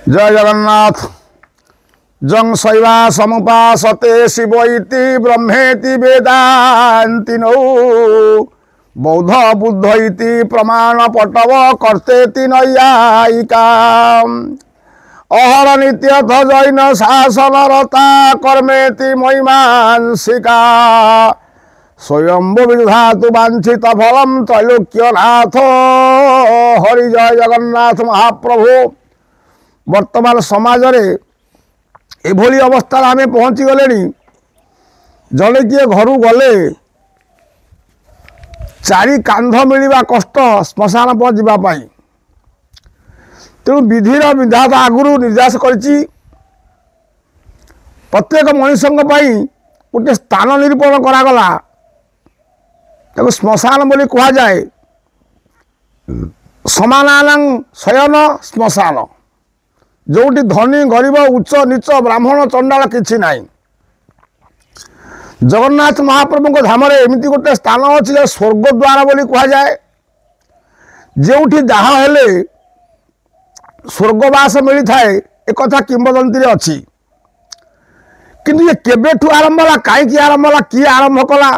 जय जगन्नाथ। जं शैवा समुपासते शिव इति ब्रह्मेति वेदान्ति नौ बौद्ध बुद्ध इति प्रमाण पटव कर्तेति नैयायिका अहर नित्यथ जैन शासन रता कर्मेति महिमांसिका स्वयं विधातु वांछित फलम त्रैलोक्यनाथ हरि। जय जगन्नाथ महाप्रभु। वर्तमान समाज रे एभली अवस्था आम पहुँची गले। जड़े किए घर गले चारि कांध मिलवा कष्ट श्मशान पर जावाई। तेणु विधिर विधाता आगुरी निर्देश करिछि प्रत्येक मनुष्यों गोटे स्थान निरूपण करागला ताको श्मशान बोली कहा जाए। समानानां शयन श्मशान जोटी धनी गरीब उच्च नीच ब्राह्मण चंडाल किछि नाई। जगन्नाथ महाप्रभु धाम एमती गोटे स्थान अच्छी स्वर्ग द्वार बोली कहा जाए। जोठी जहा हेले स्वर्गवास मिली थाए एक किंवदंती अच्छी। किंतु ये केबेठू आरंभ है कहीं आरंभ है किए आरंभ कला।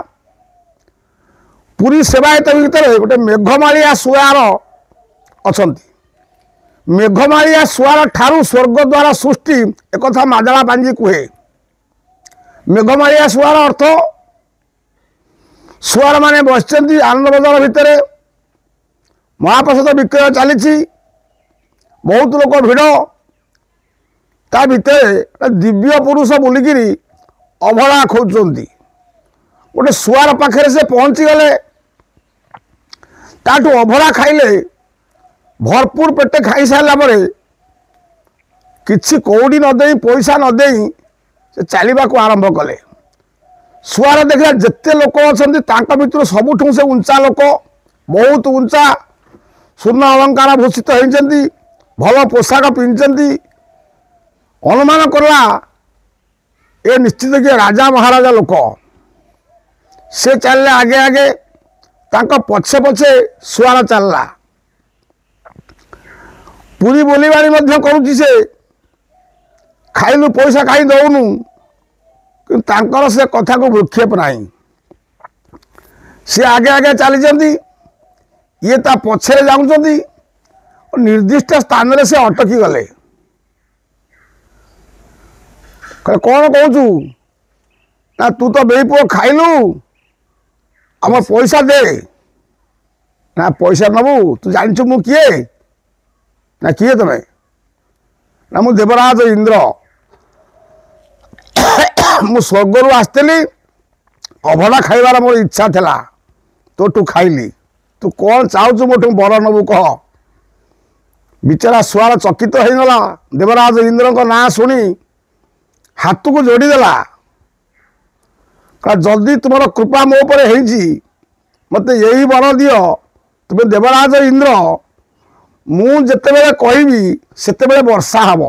पुरी सेवायत भितर गोटे मेघमालिया सुआर अच्छा। मेघमालिया सुआर ठारू स्वर्ग द्वारा सृष्टि एक मादला पांजी कहे। मेघमालिया सुआर अर्थ सुआर माने बस आनंद बजार भितर महाप्रसाद विक्रय चली बहुत लोक भिड़ ता भितर दिव्य पुरुष बुलिकी अभड़ा खोजुंट। गोटे सुआर पाखे से पहुंची गले ताठू अभड़ा खाइले भरपूर पेटे खाई सारा पर किसी कौड़ी नदे पैसा नदे से चलने को आरंभ कले। सुआर देखा जिते लोक अच्छा भर सबुठ से उंचा लोक बहुत उंचा स्वर्ण अलंकार भूषित होती भल पोशाक पिंधि अनुमान कला ये निश्चित कि राजा महाराजा लोक से चलने आगे आगे तांको पछे पछे सुआर चलला। पूरी बोलीबाणी करुच्ची से खाइलु पैसा कहीं दौनु कि से कथा को भ्रूक्षेप नहीं। सी आगे आगे चली ये ता पछे जाऊँगी निर्दिष्ट स्थान रे से अटकी गले। कौन कहचु ना तू तो बेई पुओ खाइलु आम पैसा दे ना पैसा नबू तू जानचु मु किए ना किए तमें ना मु देवराज इंद्र मु स्वर्ग आसती अभड़ा खाइबार मोर इच्छा थिला तो तू खाइली तू कौन चाहू मोटू बर नबू कह। बिचारा सुआर चकित होगला देवराज इंद्र को ना शुणी हाथ को जोड़ीदेला जदि तुम कृपा मो पर मत यही बर दियो तुम्हें देवराज इंद्र मु जिते कहबी सेते वर्षा हम।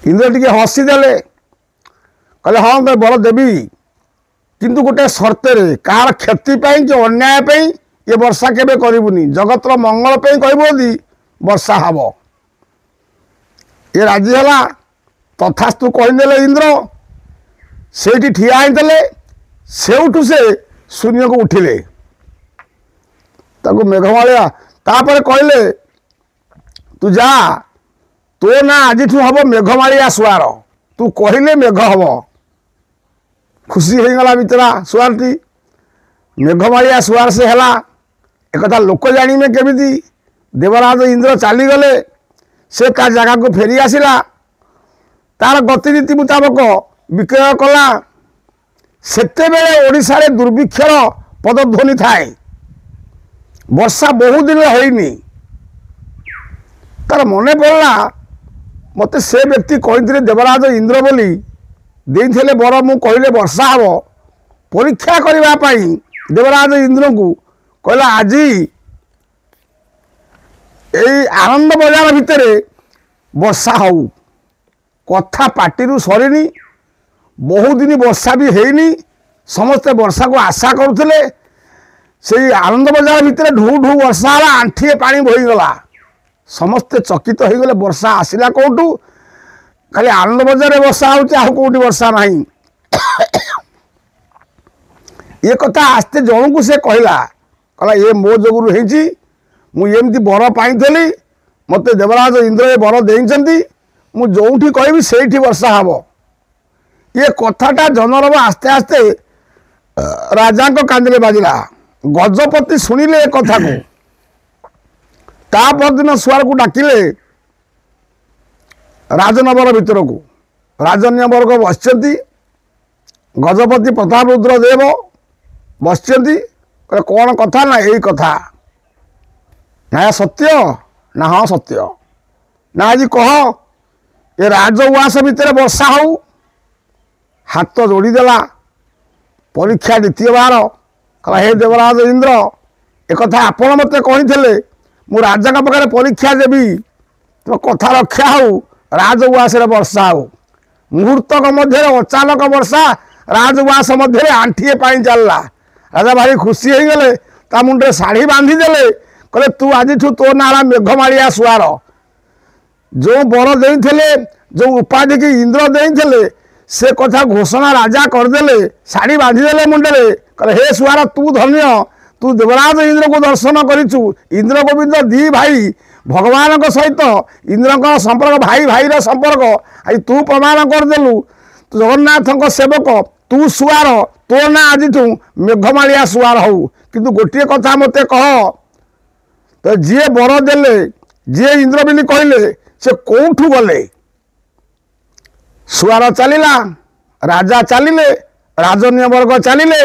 इंद्र टी हसीदे कहले हाँ मैं बर देवी किंतु गोटे सर्ते कार क्षति कि अन्याय ये वर्षा केबे करिबुनी जगतर मंगल पे कहबोदी वर्षा हम। ये राजी है तथास्तु कहदेले इंद्र से ठिया होते सेठू से शून्य को उठिले ताको मेघमालिया तापर कहले तू जा तो ना आज हम मेघमालिया सुआर तू कहले मेघ हम। खुशी हो गला बिचरा सुआरटी मेघमालिया सुआर से है एक लोक जाने केमी देवराज इंद्र चलीगले से ता जगह को फेरी आसला तार गतिरीति मुताबक विक्रय कला। सेते बेले ओडिशा रे दुर्भिक्षर पदध्वनि थाए वर्षा बहुत दिन होइनी तार मने पड़ला मते से व्यक्ति कही देवराज इंद्र बोली देइथिले बर मु कहले वर्षा हम परीक्षा करने देवराज इंद्र को कहला आज यही आनंद बजार भितर वर्षा हऊ कथा पार्टी सरीनी बहुत दिन वर्षा भी हैनी समस्ते वर्षा को आशा करुले से आनंद बजार भितर ढू ढू वर्षा आंठिए पानी बोहीगला समस्ते चकित हो गले वर्षा आसला कौटू खाली आनंद बजार वर्षा होटी वर्षा ना ये कथा आस्ते जन को से कहला कहला ये मो जोगुरु होईची मुझे बर पाई मत देवराज इंद्र ये बर देइछंती मु जोठी कहबी सेठी वर्षा हम ये कथाटा जनरव आस्ते आस्ते राजा को कांदे बाजिला गजपति शुणिले कथा को ता परदिन सुआर को डाकिले राजनगर भितर को राजन्य वर्ग बसचंती गजपति प्रताप रुद्र देव बसचंती कौन कथा ना यही कथा ना सत्य ना हाँ सत्य ना आज कह ये राजउआस भितर वर्षा हो हाथ जोड़ीदेला परीक्षा द्वितीय बार कहला हे देवराज इंद्र एक कथा आपण मत कही मु राजा पाखे परीक्षा देवी तुम कथा रक्षा हो राजउआस वर्षा हो मुहूर्तक मध्य अचानक वर्षा राजउआस मध्य आंठिए पाई चलला राजा भारी खुशी हो गले ता मुंडे शाढ़ी बांधिदेले कहले तू आज तो नाला मेघमाड़िया सुआर जो बर देइथिले जो उपाधि की इंद्र देइथिले से कथा घोषणा राजा करदेले शाढ़ी बांधिदेले मुंडे कहले हे सुआर तू धन्य तू देवराज इंद्र को दर्शन करिचु इंद्र गोविंद दी भाई भगवान सहित इंद्र संपर्क भाई भाई संपर्क आई तू प्रमाण करदेलु जगन्नाथ सेवक तू सुआर तो ना आज मेघमाड़िया सुआर हो किंतु गोटे कथा मत कह तो जी बर देले जी इंद्र बोली कहले से कौठू गले सुआर चलला राजा चलिले राजन्य वर्ग चलिले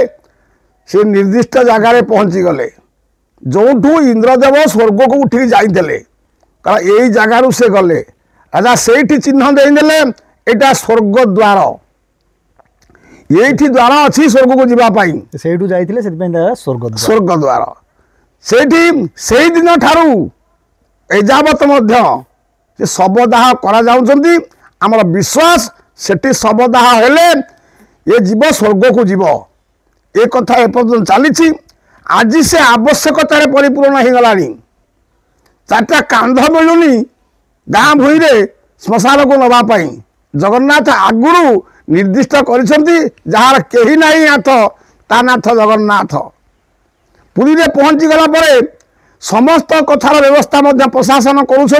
से निर्दिष्ट जगार पहुँची गले जोठू इंद्रदेव स्वर्ग को उठी जाइले कह यही जगार से गले राजा से चिन्ह देदेले यहाँ स्वर्ग द्वार ये द्वार अच्छी स्वर्ग को जीवाई स्वर्ग द्वार से दिन ठारू एजावत शवदाह कर विश्वास सेठी शवदाह हेले ये जीव स्वर्ग को जीव ए कथा एपर्यंत चली आज से आवश्यकता परिपूर्ण हो गला चार्टा कांध मिलूनी गाँ भूई श्मशान को नवापाई जगन्नाथ आगुरु निर्दिष्ट जार कहीं ना नाथ ता नाथ जगन्नाथ पुरी रे पहुँची गला परे समस्त कथार व्यवस्था प्रशासन करुँच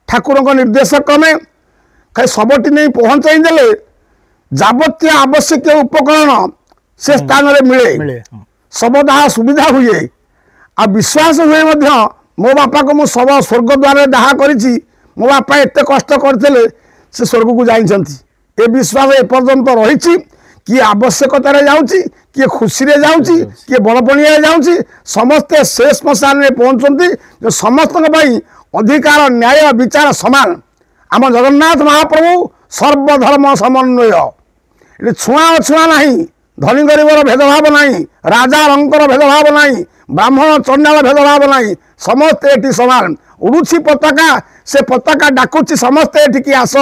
ठाकुर निर्देश क्रमे खाली सबटी नहीं पहुँचाई देले जावतीय आवश्यक उपकरण से स्थान में मिले शवदाह सुविधा हुए आ विश्वास हुए मो बापा को मु शव स्वर्ग द्वार दाह करी मो बापा एत कष्ट करते से स्वर्ग को जाइछंती ए विश्वास एपर्यंत रही किए आवश्यकता जाऊँगी किए खुशी जाऊँगी किए बड़पणिया जाऊँगी समस्ते से श्मशान में पहुँचती जो समस्त अधिकार न्याय विचार समान आम जगन्नाथ महाप्रभु सर्वधर्म समन्वय ये छुआ अछुआ नहीं धनी गरीबर भेदभाव नहीं राजा रंकर भेदभाव नहीं ब्राह्मण चंडाल भेदभाव नहीं समस्ते एटी समान उड़ुची पताका से पताका डाकुची समस्ते एटिकी आस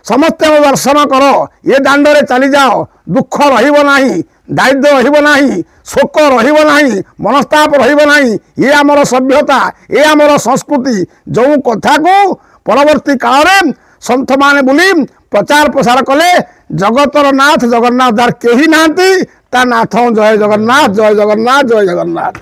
समस्ते दर्शन कर ये दांडे चली जाओ दुख रही दारिद्र रही शोक रही मनस्ताप रही ये आमर सभ्यता ये आमर संस्कृति जो कथा को परवर्ती काल में सन्थ माने बोली प्रचार प्रसार कले जगतर नाथ जगन्नाथ दार कहीं ना ता नाथ जय जगन्नाथ जय जगन्नाथ जय जगन्नाथ।